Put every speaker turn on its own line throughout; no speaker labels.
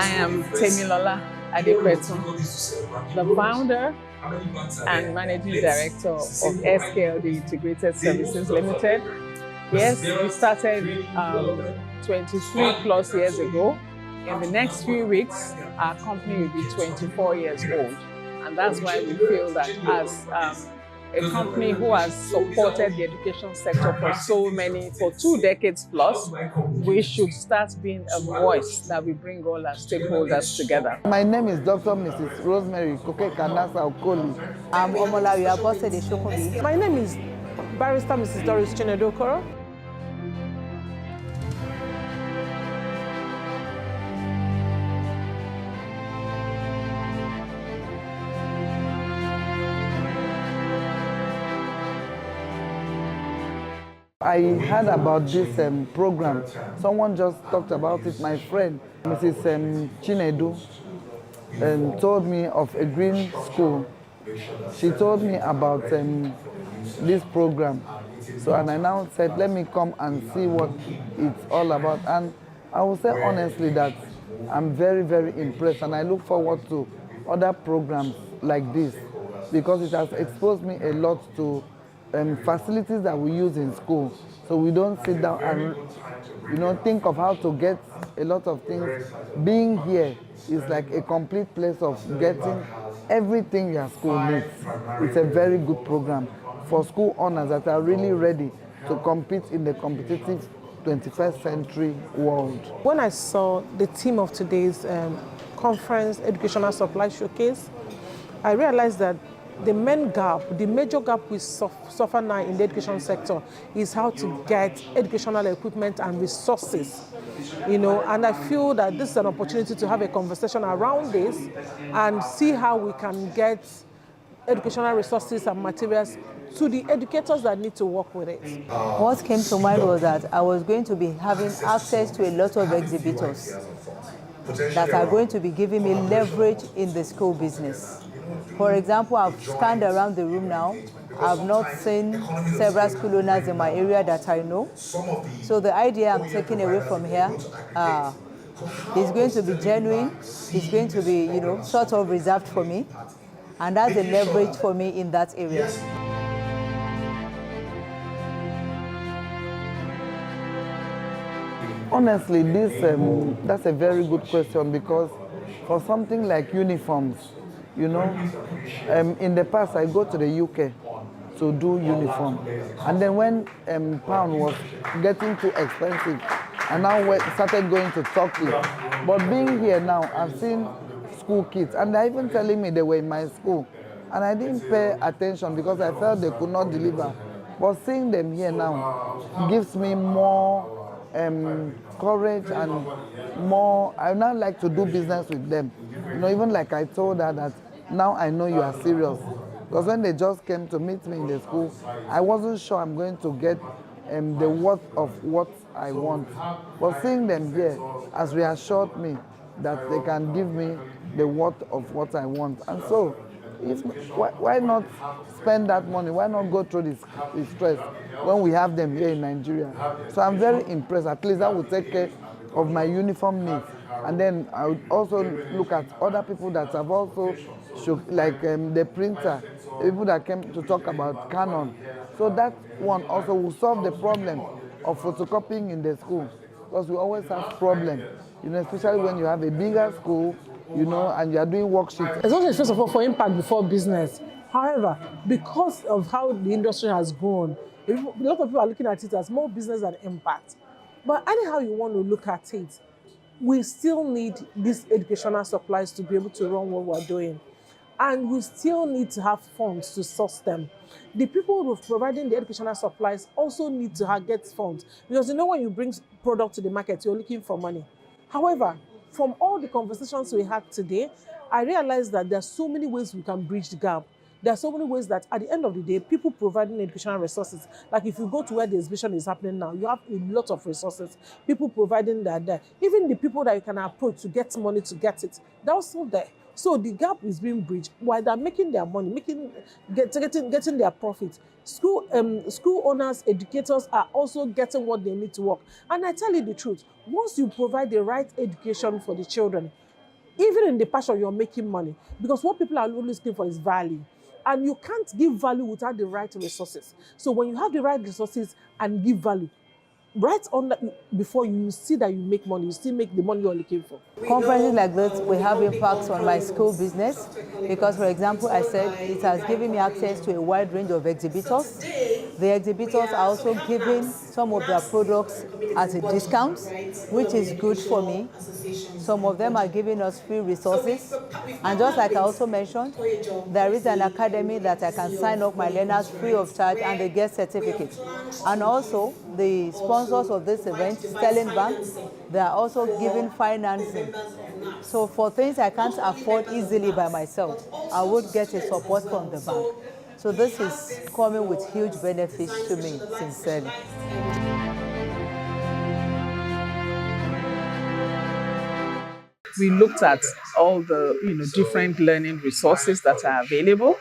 I am Temilola Adepetu, the founder and managing director of SKLD Integrated Services Limited. Yes, we started 23 plus years ago. In the next few weeks, our company will be 24 years old. And that's why we feel that as a company who has supported the education sector for 2 decades plus, we should start being a voice that we bring all our stakeholders together.
My name is Dr. Mrs. Rosemary Koke Kanasa Okoli.
I'm Omolari Abosede Shokunbi.
My name is Barrister Mrs. Doris Chinedokoro.
I heard about this program. Someone just talked about it. My friend, Mrs. Chinedu, told me of a green school. She told me about this program. So, and I now said, let me come and see what it's all about. And I will say honestly that I'm very, very impressed, and I look forward to other programs like this because it has exposed me a lot to facilities that we use in school, so we don't sit down and think of how to get a lot of things. Being here is like a complete place of getting everything your school needs. It's a very good program for school owners that are really ready to compete in the competitive 21st century world.
When I saw the theme of today's conference, Educational Supply Showcase, I realized that the major gap we suffer now in the education sector is how to get educational equipment and resources. And I feel that this is an opportunity to have a conversation around this and see how we can get educational resources and materials to the educators that need to work with it.
What came to mind was that I was going to be having access to a lot of exhibitors that are going to be giving me leverage in the school business. For example, I've scanned around the room now. I've not seen several school owners in my area that I know. So the idea I'm taking away from here is going to be genuine. It's going to be, sort of reserved for me. And that's a leverage for me in that area.
Honestly, that's a very good question because for something like uniforms, in the past I go to the UK to do uniform, and then when pound was getting too expensive, I now started going to Turkey. But being here now, I've seen school kids, and they're even telling me they were in my school, and I didn't pay attention because I felt they could not deliver. But seeing them here now gives me more courage and more. I now like to do business with them. Even like I told her that now I know you are serious. Because when they just came to meet me in the school, I wasn't sure I'm going to get the worth of what I want. But seeing them here has reassured me that they can give me the worth of what I want. And so, why not spend that money? Why not go through this stress when we have them here in Nigeria? So I'm very impressed. At least I will take care of my uniform needs. And then I would also look at other people that have also, like the printer, people that came to talk about Canon. So that one also will solve the problem of photocopying in the school, because we always have problems, especially when you have a bigger school, and you are doing worksheets.
It's not first of all for impact before business. However, because of how the industry has grown, a lot of people are looking at it as more business than impact. But anyhow you want to look at it, we still need these educational supplies to be able to run what we're doing. And we still need to have funds to source them. The people who are providing the educational supplies also need to get funds. Because when you bring product to the market, you're looking for money. However, from all the conversations we had today, I realized that there are so many ways we can bridge the gap. There are so many ways that at the end of the day, people providing educational resources, like if you go to where the exhibition is happening now, you have a lot of resources. People providing that there. Even the people that you can approach to get money to get it, they're also there. So the gap is being bridged while they're making their money, getting their profit. School owners, educators are also getting what they need to work. And I tell you the truth, once you provide the right education for the children, even in the passion, you're making money. Because what people are always looking for is value. And you can't give value without the right resources. So when you have the right resources and give value, right on before you see that you make money, you still make the money you're looking for.
Conferences like this will have impacts on my school business because, for example, I said it has given me access to a wide range of exhibitors. The exhibitors are also giving some of their products at a discount, which is good for me. Some of them are giving us free resources. And just like I also mentioned, there is an academy that I can sign up my learners free of charge and they get certificates. And also, the sponsors of this event, Sterling Bank, they are also giving financing. So for things I can't afford easily by myself, I would get a support from the bank. So this is coming with huge benefits to me, sincerely.
We looked at all the different learning resources that are available,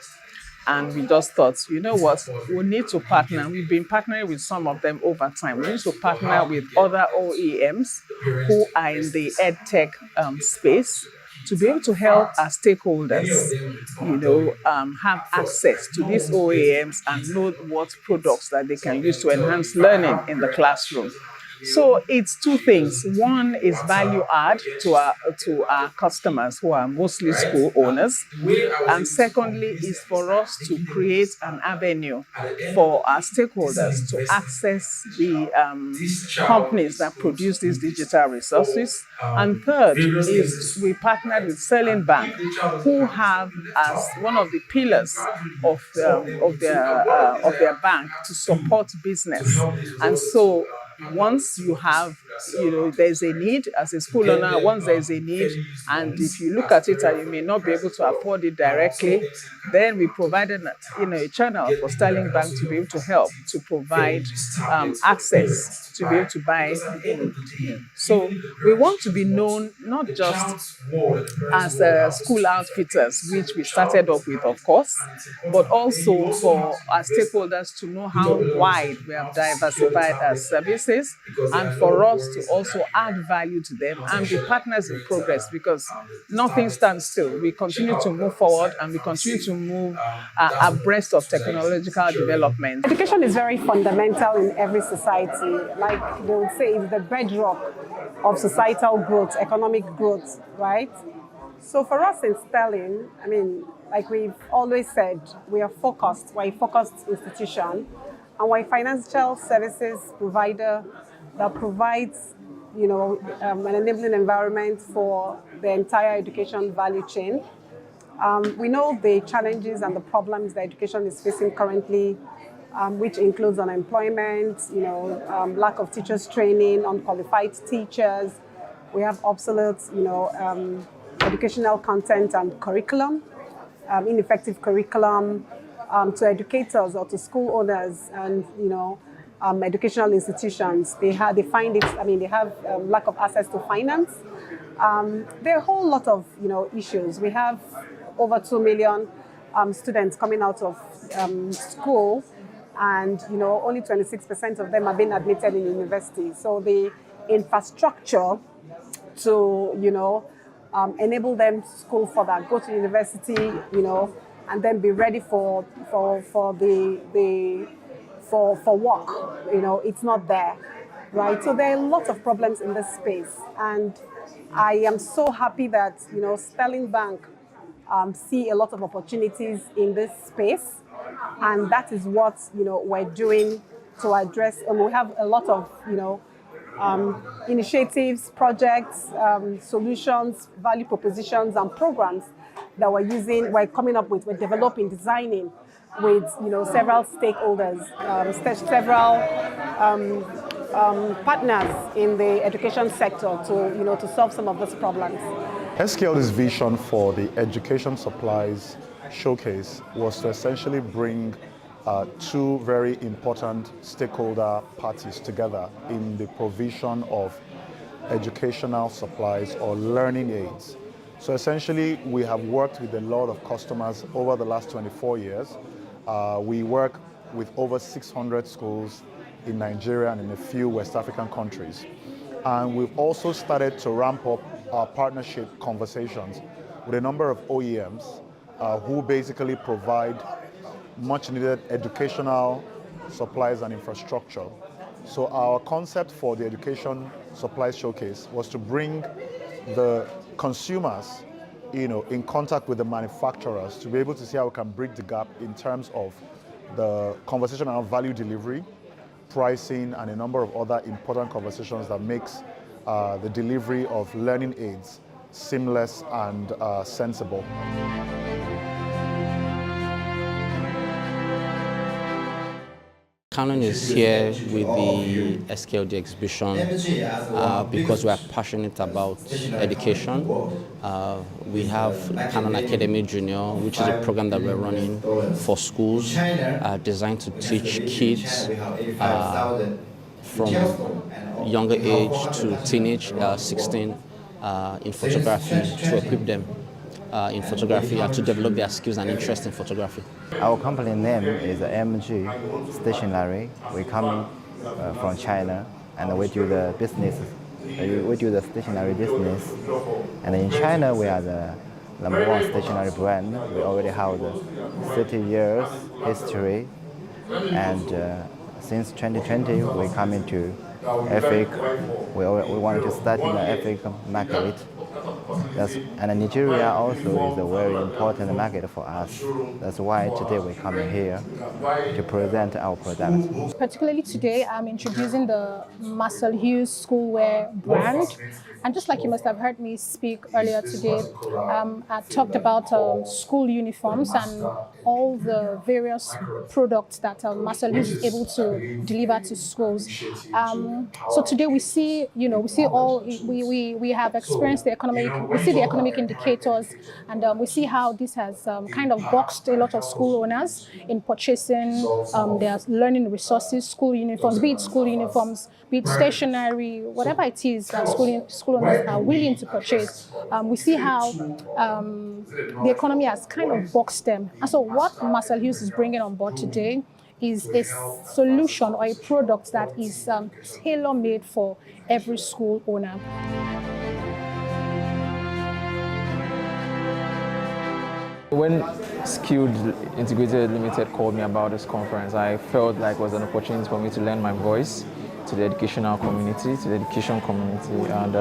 and we just thought, you know what, we need to partner. We've been partnering with some of them over time. We need to partner with other OEMs who are in the EdTech space to be able to help our stakeholders, have access to these OEMs and know what products that they can use to enhance learning in the classroom. So it's two things. One is value add to our customers who are mostly school owners, and secondly is for us to create an avenue for our stakeholders to access the companies that produce these digital resources. And third is we partnered with Selling Bank, who have as one of the pillars of their bank to support business. And so once you have, there's a need as a school owner, once there's a need, and if you look at it and you may not be able to afford it directly, then we provided a channel for Sterling Bank to be able to help to provide access to be able to buy. So we want to be known not just as school outfitters, which we started off with, of course, but also for our stakeholders to know how wide we have diversified our services, and for us to also add value to them and be partners in progress, because nothing stands still. We continue to move forward and we continue to move abreast of technological development.
Education is very fundamental in every society. Like they would say, it's the bedrock of societal growth, economic growth, right? So for us in Sterling, like we've always said, we are focused. We're a focused institution, and we're a financial services provider that provides, an enabling environment for the entire education value chain. We know the challenges and the problems that education is facing currently, which includes unemployment, lack of teachers training, unqualified teachers. We have obsolete, educational content and curriculum, ineffective curriculum to educators or to school owners and, educational institutions. They find it, they have lack of access to finance. There are a whole lot of, issues. We have over 2 million students coming out of school, and, only 26% of them have been admitted in university. So the infrastructure to, enable them to school further, go to university, and then be ready for work, it's not there, right? So there are lots of problems in this space, and I am so happy that, Sterling Bank see a lot of opportunities in this space, and that is what, we're doing to address, and we have a lot of, initiatives, projects, solutions, value propositions, and programs that we're coming up with, we're developing, designing with, several stakeholders, several partners in the education sector to solve some of these problems.
SKLD's vision for the Education Supplies Showcase was to essentially bring two very important stakeholder parties together in the provision of educational supplies or learning aids. So essentially, we have worked with a lot of customers over the last 24 years. We work with over 600 schools in Nigeria and in a few West African countries. And we've also started to ramp up partnership conversations with a number of OEMs who basically provide much needed educational supplies and infrastructure. So our concept for the Education Supplies Showcase was to bring the consumers, in contact with the manufacturers to be able to see how we can bridge the gap in terms of the conversation around value delivery, pricing, and a number of other important conversations that makes the delivery of learning aids seamless and sensible.
Canon is here with the SKLD exhibition because we are passionate about education. We have Canon Academy Junior, which is a program that we're running for schools designed to teach kids from younger age to teenage, 16, in photography, to equip them in photography and to develop their skills and interest in photography.
Our company name is MG Stationery. We come from China and we do the business. We do the stationery business. And in China, we are the #1 stationery brand. We already have 30 years history. And since 2020, we come into Africa. We wanted to start in the African market. And Nigeria also is a very important market for us. That's why today we come here to present our product.
Particularly today, I'm introducing the Marcel Hughes schoolwear brand. And just like you must have heard me speak earlier today, I talked about school uniforms and all the various products that Marcel Hughes is able to deliver to schools. So today we see we have experienced we see the economic indicators, and we see how this has kind of boxed a lot of school owners in purchasing their learning resources, school uniforms, be it stationery, whatever it is that school owners are willing to purchase. We see how the economy has kind of boxed them. And so what Marcel Hughes is bringing on board today is a solution or a product that is tailor-made for every school owner.
When Skilled Integrated Limited called me about this conference, I felt like it was an opportunity for me to lend my voice to the educational community, to the education community. And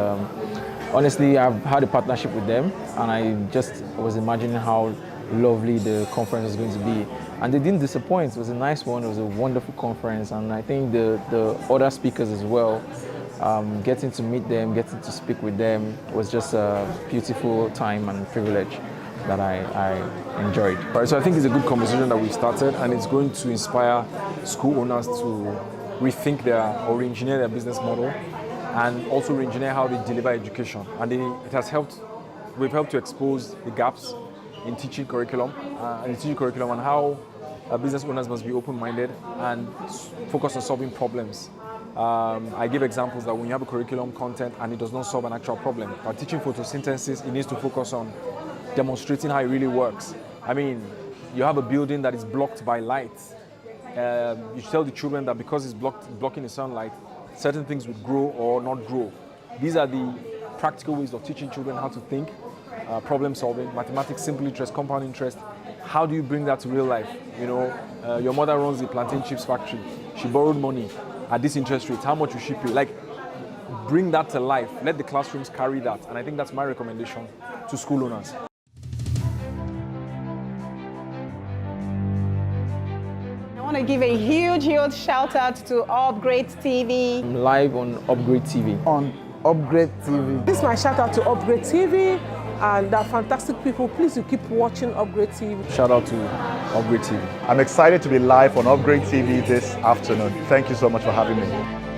honestly, I've had a partnership with them, and I just was imagining how lovely the conference was going to be. And they didn't disappoint. It was a nice one. It was a wonderful conference. And I think the other speakers as well, getting to meet them, getting to speak with them was just a beautiful time and privilege that I enjoyed.
Right, so I think it's a good conversation that we started, and it's going to inspire school owners to rethink or re-engineer their business model, and also re-engineer how they deliver education. And we've helped to expose the gaps in teaching curriculum, and how business owners must be open-minded and focus on solving problems. I give examples that when you have a curriculum content and it does not solve an actual problem, but teaching photosynthesis, it needs to focus on demonstrating how it really works. I mean, you have a building that is blocked by light. You tell the children that because it's blocking the sunlight, certain things would grow or not grow. These are the practical ways of teaching children how to think, problem solving, mathematics, simple interest, compound interest. How do you bring that to real life? Your mother runs the plantain chips factory. She borrowed money at this interest rate. How much will she pay? Like, bring that to life. Let the classrooms carry that. And I think that's my recommendation to school owners.
I want to give a huge shout out to Upgrade TV.
I'm live on Upgrade TV.
On Upgrade TV.
This is my shout out to Upgrade TV, and they're fantastic people. Please you keep watching Upgrade TV.
Shout out to Upgrade TV.
I'm excited to be live on Upgrade TV this afternoon. Thank you so much for having me.